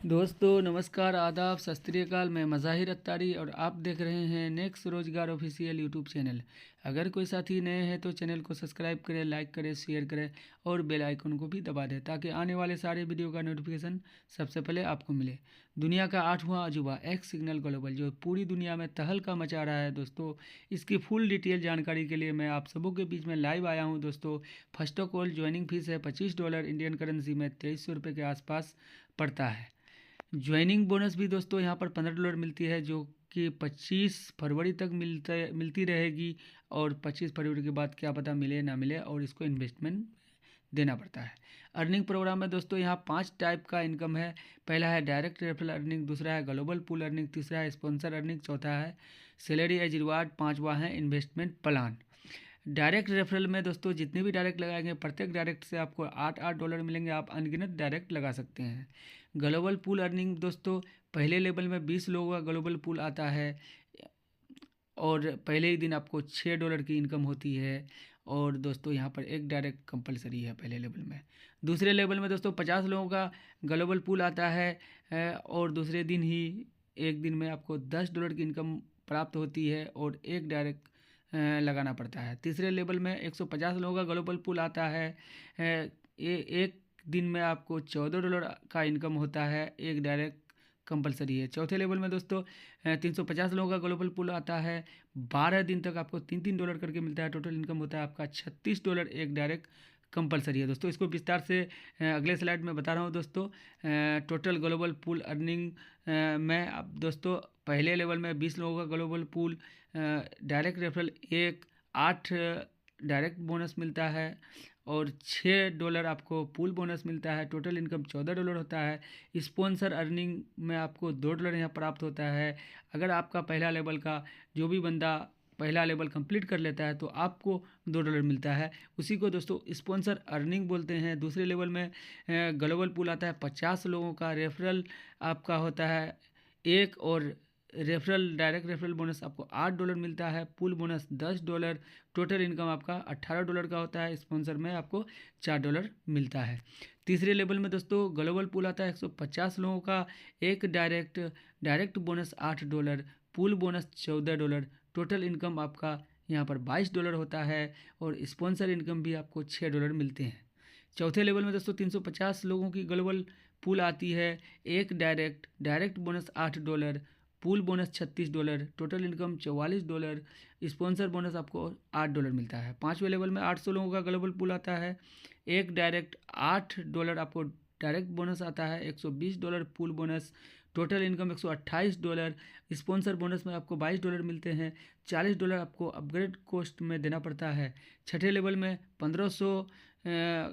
दोस्तों नमस्कार, आदाब, सत श्री अकाल। मैं मज़ाहिर अत्तारी और आप देख रहे हैं नेक्स्ट रोजगार ऑफिशियल यूट्यूब चैनल। अगर कोई साथी नए हैं तो चैनल को सब्सक्राइब करें, लाइक करें, शेयर करें और बेल आइकन को भी दबा दें ताकि आने वाले सारे वीडियो का नोटिफिकेशन सबसे पहले आपको मिले। दुनिया का 8वां अजूबा एक्स सिग्नल ग्लोबल जो पूरी दुनिया में तहलका मचा रहा है दोस्तों, इसकी फुल डिटेल जानकारी के लिए मैं आप सबों के बीच में लाइव आया हूँ दोस्तों। First of all joining fees है $25, इंडियन करेंसी में 2300 रुपये के आसपास पड़ता है। ज्वाइनिंग बोनस भी दोस्तों यहाँ पर $15 मिलती है, जो कि 25 फरवरी तक मिलती रहेगी। और 25 फरवरी के बाद क्या पता मिले ना मिले, और इसको इन्वेस्टमेंट देना पड़ता है। अर्निंग प्रोग्राम में दोस्तों यहाँ 5 टाइप का इनकम है। पहला है डायरेक्ट रेफरल अर्निंग, दूसरा है ग्लोबल पूल अर्निंग, तीसरा है स्पॉन्सर अर्निंग, चौथा है सैलरी एज रिवार्ड, पाँचवा है इन्वेस्टमेंट प्लान। डायरेक्ट रेफरल में दोस्तों जितने भी डायरेक्ट लगाएंगे प्रत्येक डायरेक्ट से आपको $8 मिलेंगे। आप अनगिनत डायरेक्ट लगा सकते हैं। ग्लोबल पूल अर्निंग दोस्तों पहले लेवल में 20 लोगों का ग्लोबल पूल आता है और पहले ही दिन आपको $6 की इनकम होती है। और दोस्तों यहाँ पर एक डायरेक्ट कंपलसरी है पहले लेवल में। दूसरे लेवल में दोस्तों 50 लोगों का ग्लोबल पूल आता है और दूसरे दिन ही एक दिन में आपको $10 की इनकम प्राप्त होती है और एक डायरेक्ट लगाना पड़ता है। तीसरे लेवल में 150 लोगों का ग्लोबल पूल आता है। एक दिन में आपको $14 का इनकम होता है, एक डायरेक्ट कंपलसरी है। चौथे लेवल में दोस्तों 350 लोगों का ग्लोबल पूल आता है। 12 दिन तक आपको $3-3 करके मिलता है। टोटल इनकम होता है आपका $36, एक डायरेक्ट कंपलसरी है दोस्तों। इसको विस्तार से अगले स्लाइड में बता रहा हूँ दोस्तों। टोटल ग्लोबल पूल अर्निंग में अब दोस्तों पहले लेवल में 20 लोगों का global pool, direct referral 8 direct bonus मिलता है और $6 आपको पूल बोनस मिलता है। टोटल इनकम $14 होता है। स्पॉन्सर अर्निंग में आपको $2 यहाँ प्राप्त होता है। अगर आपका पहला लेवल का जो भी बंदा पहला लेवल कंप्लीट कर लेता है तो आपको $2 मिलता है। उसी को दोस्तों स्पॉन्सर अर्निंग बोलते हैं। दूसरे लेवल में ग्लोबल पूल आता है 50 लोगों का। रेफरल आपका होता है एक, और रेफरल डायरेक्ट रेफरल बोनस आपको $8 मिलता है। Pool bonus $10। टोटल इनकम आपका $18 का होता है। स्पॉन्सर में आपको $4 मिलता है। तीसरे लेवल में दोस्तों ग्लोबल पूल आता है 150 लोगों का। एक direct bonus $8, pool bonus $14। Total income आपका यहाँ पर $22 होता है और स्पॉन्सर इनकम भी आपको $6 मिलते हैं। चौथे लेवल में दोस्तों 350 लोगों की ग्लोबल पूल आती है। एक direct bonus $8, pool bonus $36। Total income $44। Sponsor bonus आपको $8 मिलता है। पाँचवें लेवल में 800 लोगों का ग्लोबल पूल आता है। एक डायरेक्ट $8 आपको डायरेक्ट बोनस आता है, $120 pool bonus. Total income $128। Sponsor bonus में आपको $22 मिलते हैं। $40 आपको अपग्रेड कॉस्ट में देना पड़ता है। छठे लेवल में 1500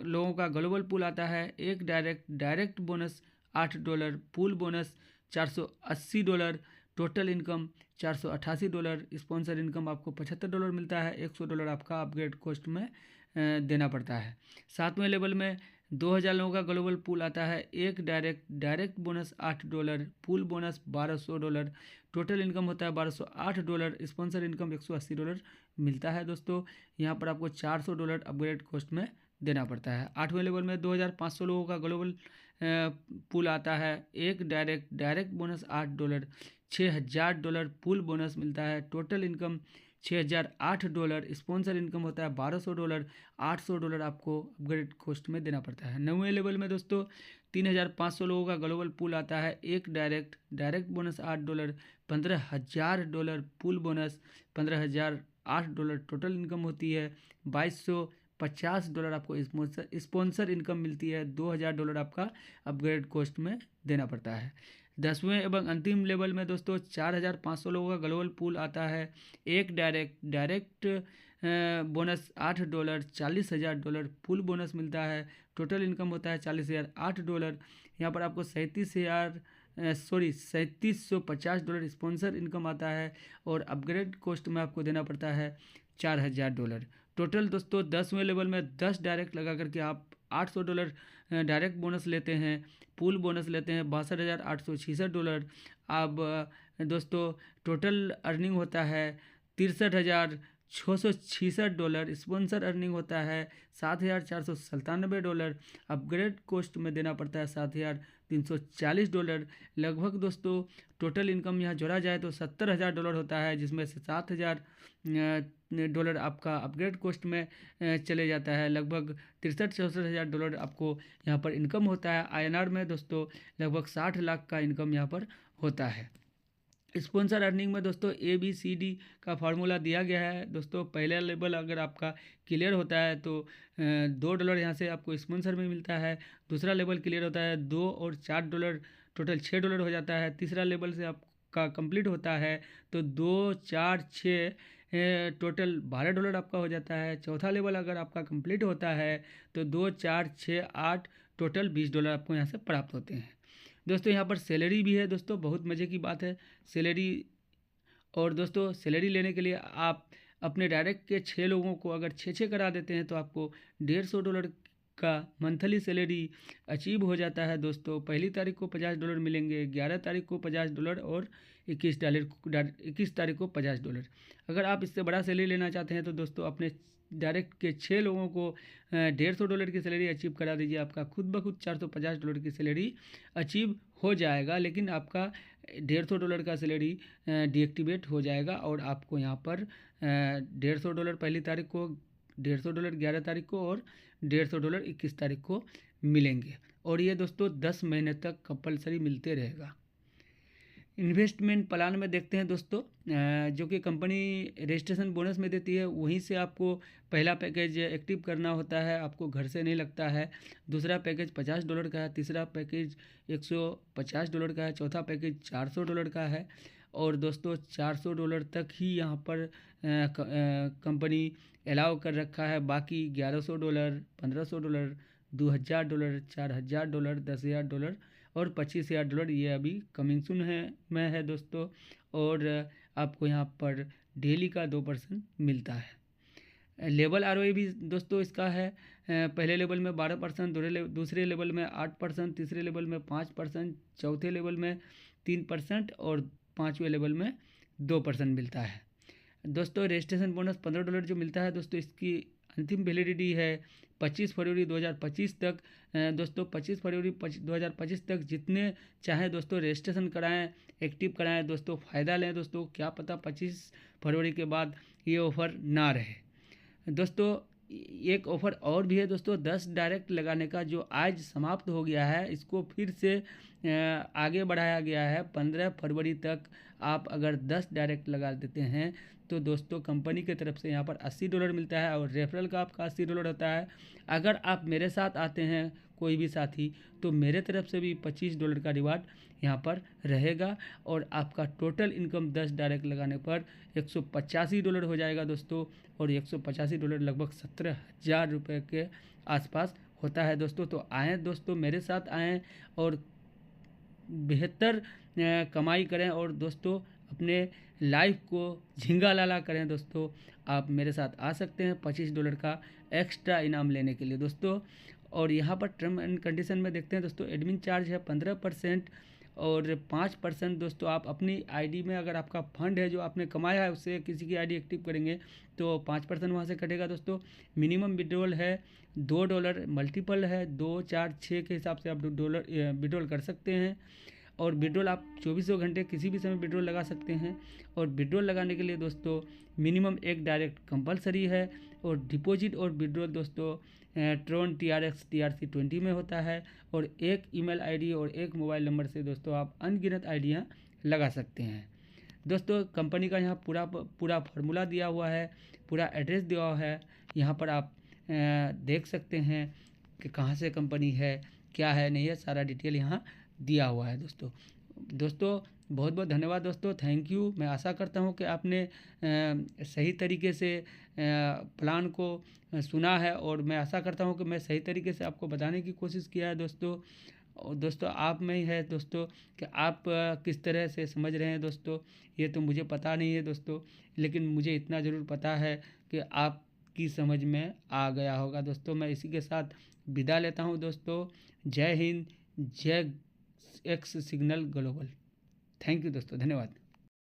लोगों का ग्लोबल पूल आता है। एक direct bonus $8, pool bonus $480। Total income $488। Sponsor income आपको $75 मिलता है। $100 आपका अपग्रेड कॉस्ट में देना पड़ता है। सातवें लेवल में 2000 लोगों का ग्लोबल पूल आता है। एक direct bonus $8, pool bonus $1200। Total income होता है $1208। स्पॉन्सर इनकम $180 मिलता है दोस्तों। यहाँ पर आपको $400 अपग्रेड कॉस्ट में देना पड़ता है। आठवें लेवल में 2500 लोगों का ग्लोबल पूल आता है। एक डायरेक्ट बोनस $8, $6000 पूल बोनस मिलता है। Total income $6008। स्पॉन्सर इनकम होता है $1200। $800 आपको अपग्रेड कॉस्ट में देना पड़ता है। नौवें लेवल में दोस्तों 3500 लोगों का ग्लोबल पूल आता है। एक direct bonus $8, $15000 pool bonus $15008। Total income होती है $2250। आपको स्पॉन्सर इनकम मिलती है। $2000 आपका अपग्रेड कॉस्ट में देना पड़ता है। 10वें एवं अंतिम लेवल में दोस्तों 4500 लोगों का ग्लोबल पूल आता है। एक डायरेक्ट बोनस $8, $40000 पूल बोनस मिलता है। टोटल इनकम होता है $40008। यहाँ पर आपको $3750 स्पॉन्सर इनकम आता है और अपग्रेड कॉस्ट में आपको देना पड़ता है $4000। टोटल दोस्तों 10वें लेवल में 10 डायरेक्ट लगा करके आप $800 डायरेक्ट बोनस लेते हैं। पूल बोनस लेते हैं $62,866। अब दोस्तों टोटल अर्निंग होता है $63,666। स्पॉन्सर अर्निंग होता है $7,497। अपग्रेड कॉस्ट में देना पड़ता है $340। लगभग दोस्तों टोटल इनकम यहाँ जोड़ा जाए तो $70,000 होता है, जिसमें से $7,000 आपका अपग्रेड कॉस्ट में चले जाता है। लगभग $63-64,000 आपको यहाँ पर इनकम होता है। INR में दोस्तों लगभग 60 लाख का इनकम यहाँ पर होता है। स्पॉन्सर अर्निंग में दोस्तों ABCD का फार्मूला दिया गया है दोस्तों। पहला लेवल अगर आपका क्लियर होता है तो $2 यहाँ से आपको स्पॉन्सर में मिलता है। दूसरा लेवल क्लियर होता है $2 और $4, टोटल $6 हो जाता है। तीसरा लेवल से आपका कंप्लीट होता है तो 2, 4, 6 टोटल $12 आपका हो जाता है। चौथा लेवल अगर आपका कंप्लीट होता है तो 2, 4, 6, 8 टोटल $20 आपको यहाँ से प्राप्त होते हैं। दोस्तों यहाँ पर सैलरी भी है दोस्तों, बहुत मज़े की बात है सैलरी। और दोस्तों सैलरी लेने के लिए आप अपने डायरेक्ट के 6 लोगों को अगर 6 करा देते हैं तो आपको $150 का मंथली सैलरी अचीव हो जाता है दोस्तों। पहली तारीख को $50 मिलेंगे, 11 तारीख को $50 और 21 तारीख को $50। अगर आप इससे बड़ा सैलरी लेना चाहते हैं तो दोस्तों अपने डायरेक्ट के 6 लोगों को $150 की सैलरी अचीव करा दीजिए, आपका खुद ब खुद $450 की सैलरी अचीव हो जाएगा। लेकिन आपका $150 का सैलरी डीएक्टिवेट हो जाएगा और आपको यहाँ पर $150 पहली तारीख को, $150 11 तारीख को और $150 21 तारीख को मिलेंगे। और ये दोस्तों 10 महीने तक कंपलसरी मिलते रहेगा। इन्वेस्टमेंट प्लान में देखते हैं दोस्तों, जो कि कंपनी रजिस्ट्रेशन बोनस में देती है, वहीं से आपको पहला पैकेज एक्टिव करना होता है, आपको घर से नहीं लगता है। दूसरा पैकेज $50 का है, तीसरा पैकेज $150 का है, चौथा पैकेज $400 का है। और दोस्तों $400 तक ही यहाँ पर कंपनी अलाउ कर रखा है। बाकी $1,100, $1,500, $2,000, $4,000, $10,000 और $25,000 ये अभी कमिंग सून में है दोस्तों। और आपको यहाँ पर डेली का 2% मिलता है। लेवल ROI भी दोस्तों इसका है, पहले लेवल में 12%, दूसरे लेवल में 8%, तीसरे लेवल में 5%, चौथे लेवल में 3% और 5वें लेवल में 2% मिलता है दोस्तों। रजिस्ट्रेशन बोनस $15 जो मिलता है दोस्तों, इसकी अंतिम वैलिडिटी है 25 फरवरी 2025 तक। दोस्तों 25 फरवरी 2025 तक जितने चाहें दोस्तों रजिस्ट्रेशन कराएं, एक्टिव कराएं दोस्तों, फ़ायदा लें दोस्तों। क्या पता 25 फरवरी के बाद ये ऑफ़र ना रहे दोस्तों। एक ऑफ़र और भी है दोस्तों, 10 डायरेक्ट लगाने का, जो आज समाप्त हो गया है, इसको फिर से आगे बढ़ाया गया है 15 फरवरी तक। आप अगर 10 डायरेक्ट लगा देते हैं तो दोस्तों कंपनी की तरफ से यहाँ पर $80 मिलता है और रेफरल का आपका $80 होता है। अगर आप मेरे साथ आते हैं कोई भी साथी तो मेरे तरफ से भी $25 का रिवार्ड यहाँ पर रहेगा और आपका टोटल इनकम 10 डायरेक्ट लगाने पर $185 हो जाएगा दोस्तों। और $185 लगभग 17,000 रुपये के आसपास होता है दोस्तों। तो आएँ दोस्तों, मेरे साथ आएँ और बेहतर कमाई करें और दोस्तों अपने लाइफ को झिंगा लाला करें दोस्तों। आप मेरे साथ आ सकते हैं $25 का एक्स्ट्रा इनाम लेने के लिए दोस्तों। और यहाँ पर टर्म एंड कंडीशन में देखते हैं दोस्तों, एडमिन चार्ज है 15% और 5% दोस्तों आप अपनी आईडी में, अगर आपका फंड है जो आपने कमाया है उससे किसी की आईडी एक्टिव करेंगे तो 5% वहाँ से कटेगा दोस्तों। मिनिमम विड्रॉल है $2, मल्टीपल है 2, 4, 6 के हिसाब से आप विड्रॉल कर सकते हैं। और विड्रॉल आप 24 घंटे किसी भी समय विड्रॉल लगा सकते हैं। और विड्रॉल लगाने के लिए दोस्तों मिनिमम एक डायरेक्ट कंपलसरी है। और डिपॉजिट और विड्रॉल दोस्तों ट्रॉन TRX TRC20 में होता है। और एक ईमेल आईडी और एक मोबाइल नंबर से दोस्तों आप अनगिनत आईडियाँ लगा सकते हैं दोस्तों। कंपनी का यहाँ पूरा फार्मूला दिया हुआ है, पूरा एड्रेस दिया हुआ है। यहाँ पर आप देख सकते हैं कि कहाँ से कंपनी है, क्या है, नहीं है, सारा डिटेल यहाँ दिया हुआ है दोस्तों। बहुत बहुत धन्यवाद दोस्तों, थैंक यू। मैं आशा करता हूँ कि आपने सही तरीके से प्लान को सुना है और मैं आशा करता हूँ कि मैं सही तरीके से आपको बताने की कोशिश किया है दोस्तों। और दोस्तों आप में ही है दोस्तों कि आप किस तरह से समझ रहे हैं दोस्तों, ये तो मुझे पता नहीं है दोस्तों, लेकिन मुझे इतना ज़रूर पता है कि आपकी समझ में आ गया होगा दोस्तों। मैं इसी के साथ विदा लेता हूँ दोस्तों। जय हिंद, जय x signal global. Thank you दोस्तों, धन्यवाद।